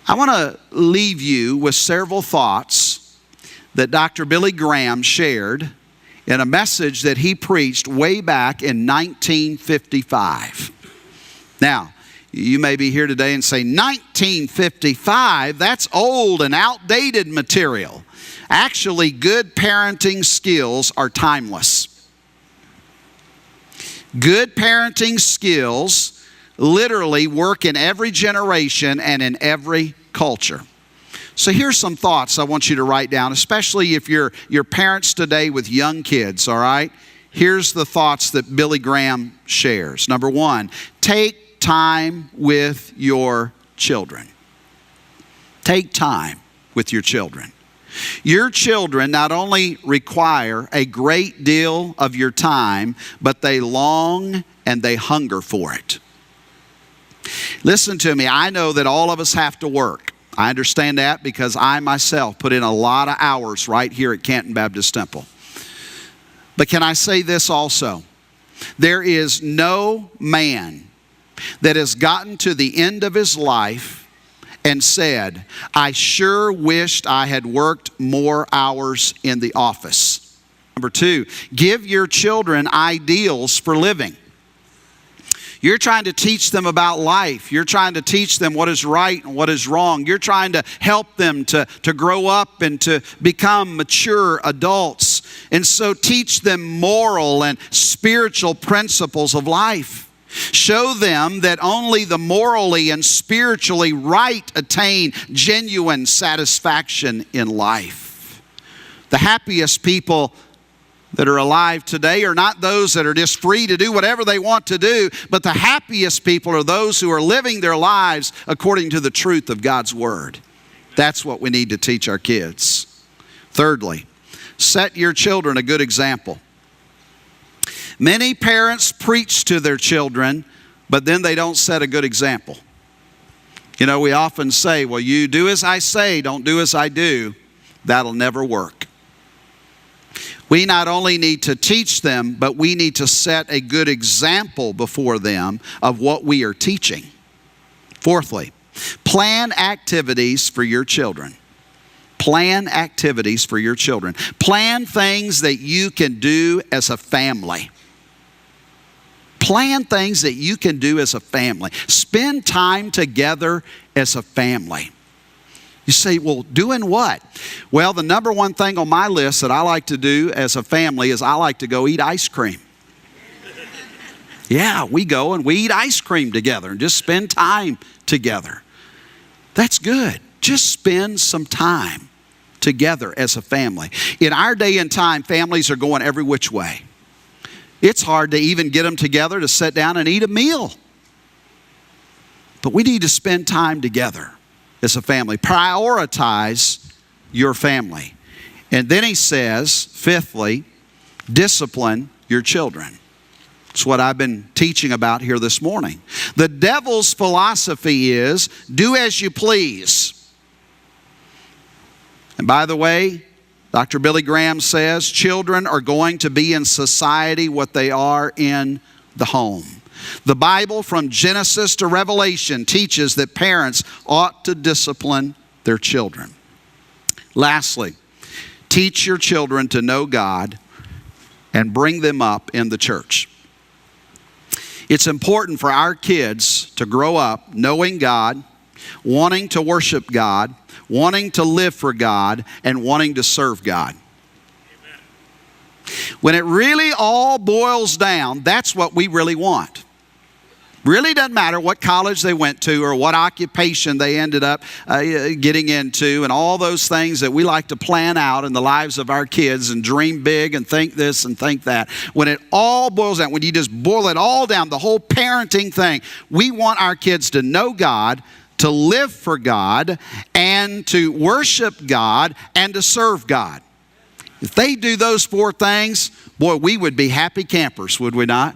I want to leave you with several thoughts that Dr. Billy Graham shared in a message that he preached way back in 1955. Now, you may be here today and say, 1955, that's old and outdated material. Actually, good parenting skills are timeless. Good parenting skills literally work in every generation and in every culture. So here's some thoughts I want you to write down, especially if you're parents today with young kids, all right? Here's the thoughts that Billy Graham shares. Number one, take time with your children. Take time with your children. Your children not only require a great deal of your time, but they long and they hunger for it. Listen to me, I know that all of us have to work. I understand that because I myself put in a lot of hours right here at Canton Baptist Temple. But can I say this also? There is no man that has gotten to the end of his life and said, I sure wished I had worked more hours in the office. Number two, give your children ideals for living. You're trying to teach them about life. You're trying to teach them what is right and what is wrong. You're trying to help them to grow up and to become mature adults. And so teach them moral and spiritual principles of life. Show them that only the morally and spiritually right attain genuine satisfaction in life. The happiest people that are alive today are not those that are just free to do whatever they want to do, but the happiest people are those who are living their lives according to the truth of God's Word. That's what we need to teach our kids. Thirdly, set your children a good example. Many parents preach to their children, but then they don't set a good example. You know, we often say, well, you do as I say, don't do as I do. That'll never work. We not only need to teach them, but we need to set a good example before them of what we are teaching. Fourthly, plan activities for your children. Plan activities for your children. Plan things that you can do as a family. Plan things that you can do as a family. Spend time together as a family. You say, well, doing what? Well, the number one thing on my list that I like to do as a family is I like to go eat ice cream. Yeah, we go and we eat ice cream together and just spend time together. That's good. Just spend some time together as a family. In our day and time, families are going every which way. It's hard to even get them together to sit down and eat a meal. But we need to spend time together as a family. Prioritize your family. And then he says, fifthly, discipline your children. It's what I've been teaching about here this morning. The devil's philosophy is, do as you please. And by the way, Dr. Billy Graham says, children are going to be in society what they are in the home. The Bible, from Genesis to Revelation, teaches that parents ought to discipline their children. Lastly, teach your children to know God and bring them up in the church. It's important for our kids to grow up knowing God, wanting to worship God, wanting to live for God, and wanting to serve God. Amen. When it really all boils down, that's what we really want. Really doesn't matter what college they went to or what occupation they ended up getting into and all those things that we like to plan out in the lives of our kids and dream big and think this and think that. When it all boils down, when you just boil it all down, the whole parenting thing, we want our kids to know God, to live for God, and to worship God, and to serve God. If they do those four things, boy, we would be happy campers, would we not?